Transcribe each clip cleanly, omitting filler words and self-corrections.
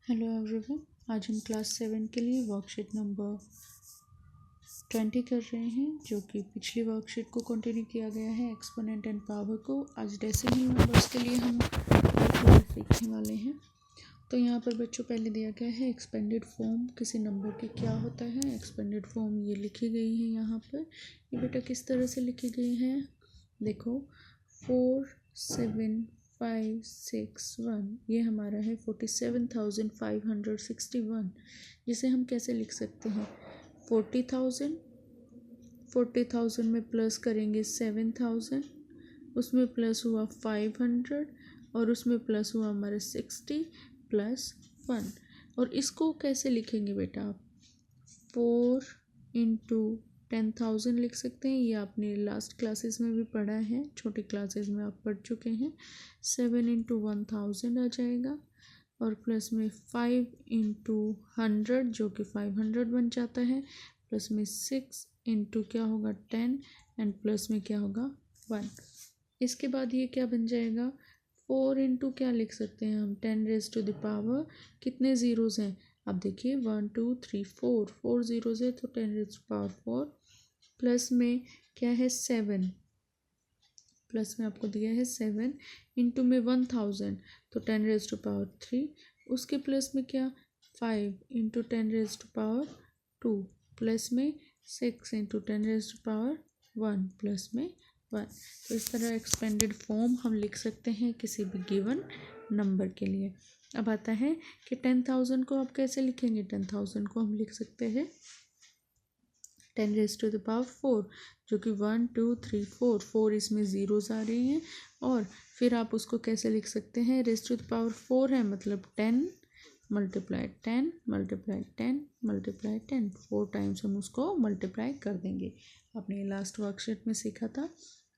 Hello everyone, आज हम class 7 के लिए वर्कशीट नंबर 20 कर रहे हैं, जो कि पिछली वर्कशीट को कंटिन्यू किया गया है एक्सपोनेंट एंड पावर को। आज डेसिमल नंबर्स के लिए हम थोड़ा सीखने वाले हैं। तो यहाँ पर बच्चों पहले दिया गया है एक्सपेंडेड फॉर्म किसी नंबर की क्या होता है। एक्सपेंडेड फॉर्म ये लिखी गई है यहाँ पर। ये बेटा किस तरह से लिखी गई है, देखो 4 7 5 6 1, ये हमारा है 47,561, जिसे हम कैसे लिख सकते हैं 40,000 में प्लस करेंगे 7,000, उसमें प्लस हुआ 500 और उसमें प्लस हुआ हमारे 60 प्लस 1। और इसको कैसे लिखेंगे बेटा आप 4 इंटू 10,000 लिख सकते हैं। ये आपने लास्ट क्लासेस में भी पढ़ा है, छोटी क्लासेस में आप पढ़ चुके हैं। 7 इंटू 1,000 आ जाएगा और प्लस में 5 इंटू 100 जो कि 500 बन जाता है, प्लस में 6 इंटू क्या होगा 10 एंड प्लस में क्या होगा 1। इसके बाद ये क्या बन जाएगा 4 इंटू क्या लिख सकते हैं हम 10 रेज टू द पावर, कितने ज़ीरोज़ हैं आप देखिए 1 2 3 4 ज़ीरोज़ है तो 10 रेज टू पावर 4, प्लस में क्या है 7, प्लस में आपको दिया है 7 इंटू में 1,000 तो 10 रेज टू पावर 3, उसके प्लस में क्या 5 into 10 raise to power 2, plus में 6 into 10 raise to power 1, plus में 1। तो इस तरह एक्सपेंडेड फॉर्म हम लिख सकते हैं किसी भी गिवन नंबर के लिए। अब आता है कि 10,000 को आप कैसे लिखेंगे। 10,000 को हम लिख सकते हैं 10 रेज टू द पावर 4, जो कि 1 2 3 4 इसमें ज़ीरोज़ आ रही हैं। और फिर आप उसको कैसे लिख सकते हैं, रेज टू द पावर 4 है मतलब 10 मल्टीप्लाई 10 मल्टीप्लाई 10 मल्टीप्लाई 10, 4 टाइम्स हम उसको मल्टीप्लाई कर देंगे। आपने लास्ट वर्कशीट में सीखा था।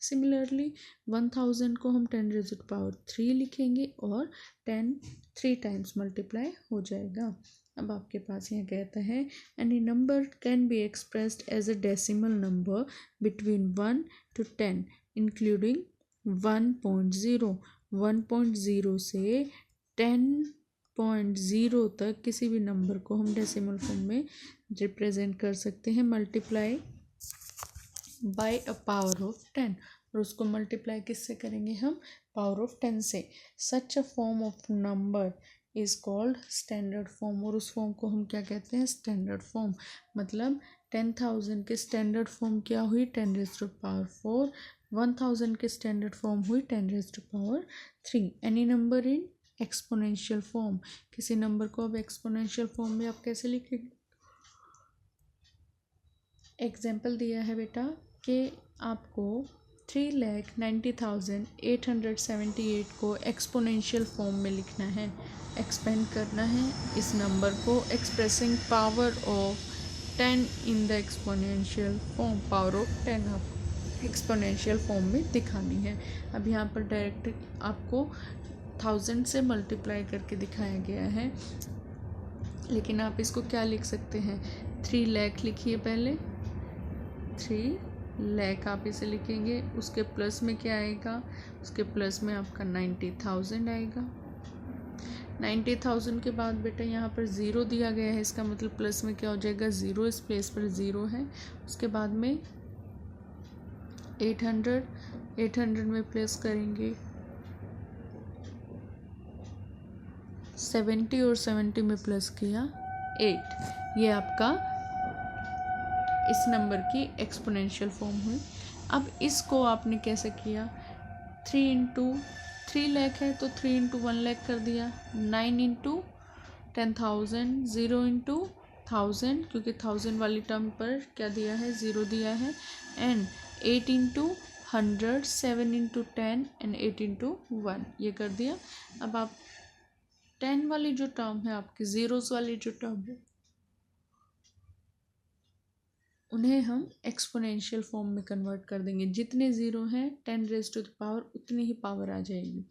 सिमिलरली 1,000 को हम 10 रेज टू पावर 3 लिखेंगे और 10 3 टाइम्स मल्टीप्लाई हो जाएगा। अब आपके पास यहाँ कहता है any number can be expressed as a decimal number between 1 to 10 including 1.0। 1.0 से 10.0 तक किसी भी नंबर को हम डेसिमल फॉर्म में रिप्रेजेंट कर सकते हैं multiply by a power of 10, और उसको मल्टीप्लाई किससे करेंगे हम पावर ऑफ 10 से। Such a form of number is called standard form, और उस फॉर्म को हम क्या कहते हैं स्टैंडर्ड फॉर्म। मतलब 10,000 के स्टैंडर्ड फॉर्म क्या हुई 10 रेज टू पावर 4, 1,000 के स्टैंडर्ड फॉर्म हुई 10 raise to power 3। Any number in exponential form, किसी नंबर को अब एक्सपोनेंशियल फॉर्म में आप कैसे लिखेंगे। एग्जाम्पल दिया है बेटा कि आपको 3,90,878 को एक्सपोनेंशियल फॉर्म में लिखना है, एक्सपेंड करना है इस नंबर को expressing power of 10 in the exponential form. Power of 10 आपको एक्सपोनेंशियल फॉर्म में दिखानी है। अब यहाँ पर डायरेक्ट आपको 1000 से मल्टीप्लाई करके दिखाया गया है, लेकिन आप इसको क्या लिख सकते हैं 3 लाख लिखिए पहले, 3 लाख आप इसे लिखेंगे। उसके प्लस में क्या आएगा, उसके प्लस में आपका 90,000 आएगा। 90,000 के बाद बेटा यहाँ पर ज़ीरो दिया गया है, इसका मतलब प्लस में क्या हो जाएगा ज़ीरो, इस प्लेस पर ज़ीरो है। उसके बाद में 800 में प्लस करेंगे 70 और 70 में प्लस किया 8। ये आपका इस नंबर की एक्सपोनेंशियल फॉर्म हुई। अब इसको आपने कैसे किया 3 इंटू 3 लाख है तो 3 इंटू 1 लाख कर दिया, 9 इंटू 10,000, 0 इंटू 1000 क्योंकि 1000 वाली टर्म पर क्या दिया है ज़ीरो दिया है, and 8 into 100, 7 into 10 and 8 into 1 ये कर दिया। अब आप 10 वाली जो टर्म है आपकी ज़ीरोज़ वाली जो टर्म है उन्हें हम एक्सपोनेंशियल फॉर्म में कन्वर्ट कर देंगे। जितने ज़ीरो हैं 10 रेज टू द पावर उतनी ही पावर आ जाएगी।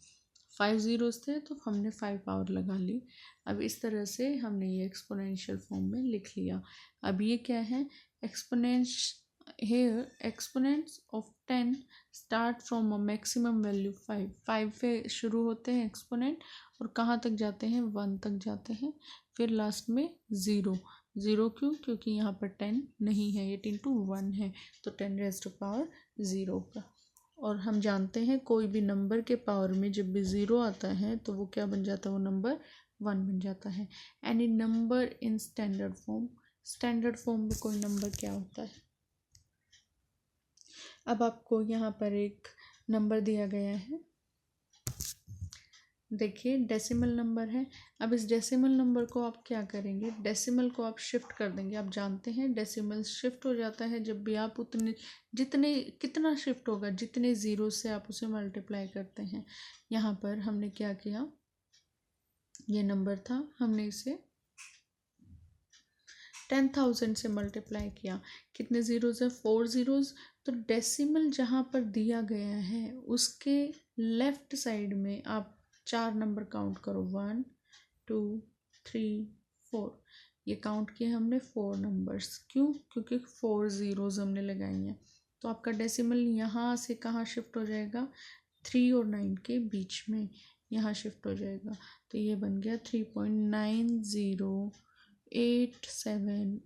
5 ज़ीरोज़ थे तो हमने 5 पावर लगा ली। अब इस तरह से हमने ये एक्सपोनेंशियल फॉर्म में लिख लिया। अब ये क्या है exponents here exponents of 10 start from a maximum value 5 पे शुरू होते हैं एक्सपोनेंट और कहाँ तक जाते हैं, 1 तक जाते हैं। फिर लास्ट में 0, 0 क्यों, क्योंकि यहाँ पर 10 नहीं है, 8 इंटू 1 है, तो 10⁻0 का। और हम जानते हैं कोई भी नंबर के पावर में जब भी 0 आता है तो वो क्या बन जाता है, वो नंबर 1 बन जाता है। Any number in standard form, standard form में कोई नंबर क्या होता है। अब आपको यहाँ पर एक नंबर दिया गया है, देखिए डेसिमल नंबर है। अब इस डेसिमल नंबर को आप क्या करेंगे, डेसिमल को आप शिफ्ट कर देंगे। आप जानते हैं डेसिमल शिफ्ट हो जाता है जब भी आप उतने, जितने, कितना शिफ्ट होगा, जितने ज़ीरो से आप उसे मल्टीप्लाई करते हैं। यहाँ पर हमने क्या किया, ये नंबर था, हमने इसे 10,000 से मल्टीप्लाई किया। कितने ज़ीरोज़ है, 4 ज़ीरोज़। तो डेसिमल जहाँ पर दिया गया है उसके लेफ्ट साइड में आप 4 नंबर काउंट करो, 1 2 3 4। ये काउंट किए हमने 4 नंबर्स, क्यों, क्योंकि 4 ज़ीरोज़ हमने लगाई हैं। तो आपका डेसिमल यहाँ से कहाँ शिफ्ट हो जाएगा, 3 और 9 के बीच में यहाँ शिफ्ट हो जाएगा। तो ये बन गया 3.9087,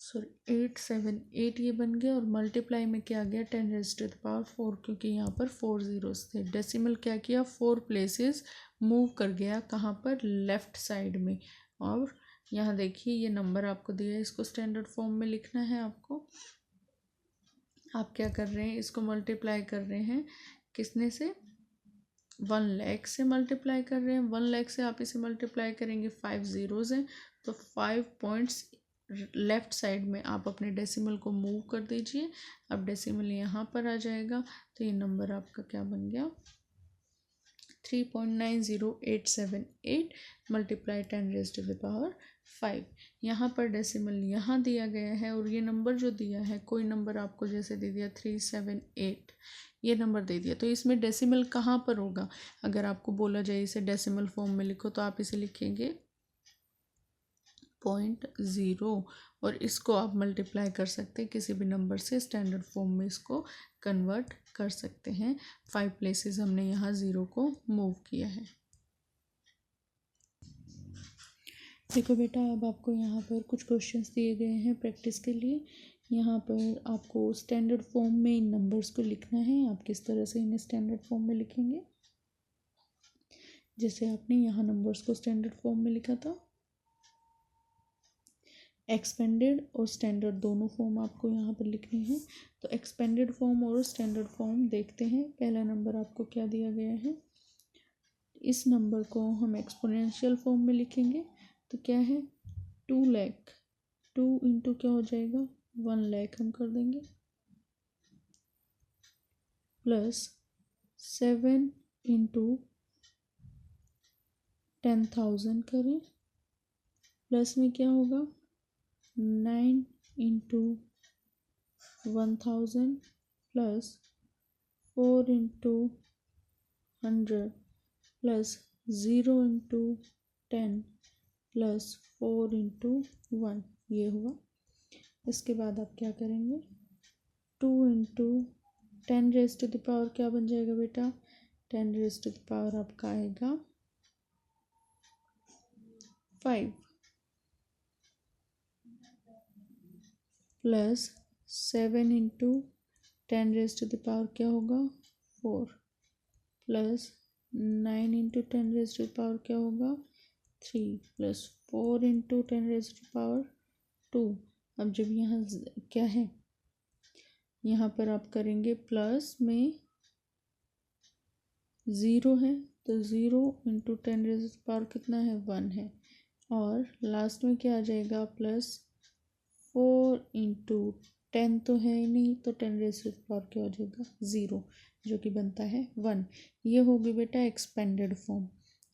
सॉरी 878 ये बन गया। और मल्टीप्लाई में क्या गया, 10⁻4, क्योंकि यहाँ पर 4 ज़ीरोज़ थे। डेसिमल क्या किया, 4 प्लेसेस मूव कर गया, कहाँ पर, लेफ़्ट साइड में। और यहाँ देखिए ये नंबर आपको दिया है, इसको स्टैंडर्ड फॉर्म में लिखना है आपको। आप क्या कर रहे हैं, इसको मल्टीप्लाई कर रहे हैं किसने से, 1 लाख से मल्टीप्लाई कर रहे हैं। 1 लाख से आप इसे मल्टीप्लाई करेंगे, 5 ज़ीरोज़ हैं, तो 5 पॉइंट्स लेफ़्ट साइड में आप अपने डेसिमल को मूव कर दीजिए। अब डेसिमल यहाँ पर आ जाएगा, तो ये नंबर आपका क्या बन गया, 3.90878 मल्टीप्लाई 10⁻5। यहाँ पर डेसिमल यहाँ दिया गया है, और ये नंबर जो दिया है, कोई नंबर आपको जैसे दे दिया 378, ये नंबर दे दिया, तो इसमें डेसिमल कहाँ पर होगा। अगर आपको बोला जाए इसे डेसिमल फॉर्म में लिखो, तो आप इसे लिखेंगे 0.0, और इसको आप मल्टीप्लाई कर सकते हैं किसी भी नंबर से, स्टैंडर्ड फॉर्म में इसको कन्वर्ट कर सकते हैं। 5 प्लेसेस हमने यहाँ 0 को मूव किया है। देखो बेटा, अब आपको यहाँ पर कुछ क्वेश्चंस दिए गए हैं प्रैक्टिस के लिए। यहाँ पर आपको स्टैंडर्ड फॉर्म में इन नंबर्स को लिखना है। आप किस तरह से इन्हें स्टैंडर्ड फॉर्म में लिखेंगे, जैसे आपने यहाँ नंबर्स को स्टैंडर्ड फॉर्म में लिखा था। एक्सपेंडेड और स्टैंडर्ड दोनों फॉर्म आपको यहाँ पर लिखने हैं। तो एक्सपेंडेड फॉर्म और स्टैंडर्ड फॉर्म देखते हैं। पहला नंबर आपको क्या दिया गया है, इस नंबर को हम एक्सपोनेंशियल फॉर्म में लिखेंगे। तो क्या है, 2 लाख, 2 इंटू क्या हो जाएगा, 1 लाख हम कर देंगे, प्लस 7 इंटू 10,000 करें, प्लस में क्या होगा, 9 into 1000 plus 4 into 100 plus 0 into 10 plus 4 into 1, ये हुआ। इसके बाद आप क्या करेंगे, 2 इंटू 10⁻⁴ क्या बन जाएगा बेटा, 10⁻⁴ आपका आएगा 5, प्लस 7 इंटू 10⁻⁴ क्या होगा, 4, प्लस 9 इंटू 10⁻⁴ क्या होगा, 3, प्लस 4 इंटू 10⁻²। अब जब यहाँ क्या है, यहाँ पर आप करेंगे प्लस में 0 है, तो 0 इंटू 10⁻⁴ कितना है, 1 है, और लास्ट में क्या आ जाएगा, प्लस 4 इंटू 10 तो है ही नहीं, तो 10⁻⁴ क्या हो जाएगा, 0, जो कि बनता है 1। ये होगी बेटा एक्सपेंडेड फॉर्म।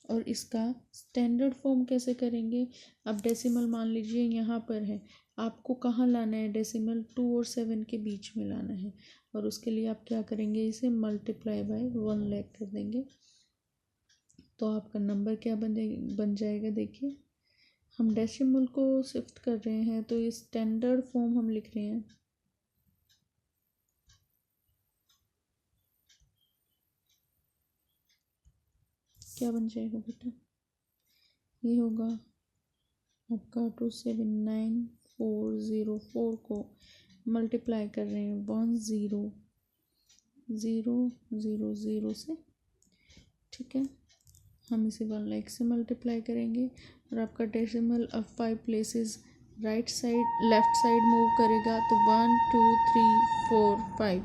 और इसका स्टैंडर्ड फॉर्म कैसे करेंगे, अब डेसिमल मान लीजिए यहाँ पर है, आपको कहाँ लाना है, डेसिमल 2 और 7 के बीच में लाना है, और उसके लिए आप क्या करेंगे, इसे मल्टीप्लाई बाय 1 लाख कर देंगे। तो आपका नंबर क्या बन जाएगा, देखिए हम डेसिमल को शिफ्ट कर रहे हैं, तो ये स्टैंडर्ड फॉर्म हम लिख रहे हैं, क्या बन जाएगा बेटा, ये होगा आपका 279,404 को मल्टीप्लाई कर रहे हैं 10,000 से, ठीक है। हम इसे 1 लाख से मल्टीप्लाई करेंगे और आपका डेसिमल अब 5 places right side left side move करेगा तो 1 2 3 4 5,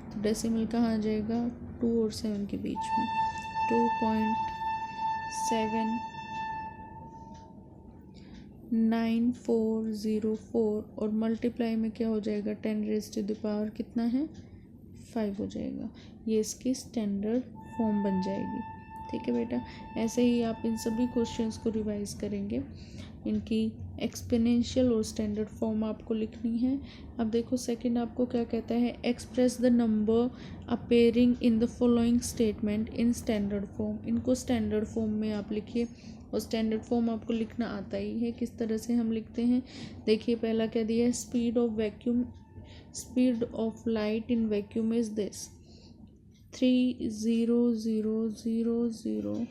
तो डेसिमल कहाँ आ जाएगा 2 और 7 के बीच में 2.79404 और मल्टीप्लाई में क्या हो जाएगा 10⁻⁴ कितना है 5 हो जाएगा। ये इसकी स्टैंडर्ड फॉर्म बन जाएगी, ठीक है बेटा। ऐसे ही आप इन सभी क्वेश्चंस को रिवाइज करेंगे, इनकी एक्सपोनेंशियल और स्टैंडर्ड फॉर्म आपको लिखनी है। अब देखो सेकंड आपको क्या कहता है, express the number appearing in the following statement in standard form. इनको स्टैंडर्ड फॉर्म में आप लिखिए और स्टैंडर्ड फॉर्म आपको लिखना आता ही है, किस तरह से हम लिखते हैं। देखिए पहला क्या दिया है, speed of light in vacuum is this 30000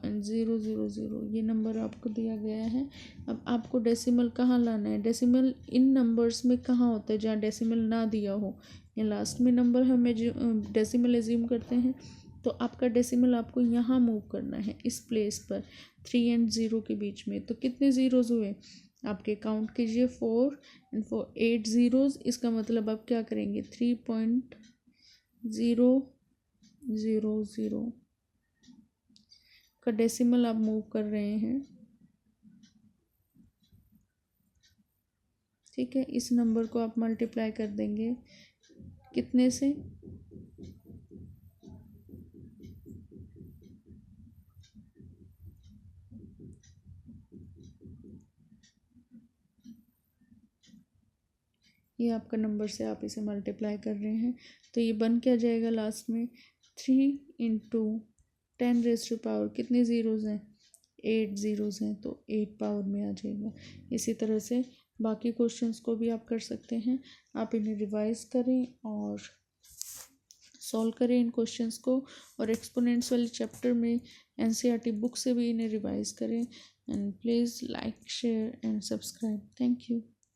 and 000, ये नंबर आपको दिया गया है। अब आपको डेसिमल कहाँ लाना है, डेसिमल इन नंबर्स में कहाँ होता है जहाँ डेसिमल ना दिया हो, या लास्ट में नंबर हम डेसिमल एज्यूम करते हैं, तो आपका डेसिमल आपको यहाँ मूव करना है इस प्लेस पर 3 और 0 के बीच में। तो कितने ज़ीरोज़ हुए आपके, काउंट कीजिए 4 और 4 8 ज़ीरोज़। इसका मतलब आप क्या करेंगे 3.000 का डेसिमल आप मूव कर रहे हैं, ठीक है। इस नंबर को आप मल्टीप्लाई कर देंगे कितने से, ये आपका नंबर से आप इसे मल्टीप्लाई कर रहे हैं, तो ये बन क्या जाएगा लास्ट में 3 × 10⁻⁴ कितने ज़ीरोज़ हैं 8 ज़ीरोज़ हैं, तो 8 पावर में आ जाएगा। इसी तरह से बाकी क्वेश्चंस को भी आप कर सकते हैं। आप इन्हें रिवाइज करें और सॉल्व करें इन क्वेश्चंस को, और एक्सपोनेंट्स वाले चैप्टर में एनसीईआरटी बुक से भी इन्हें रिवाइज करें। And please like share and subscribe. Thank you.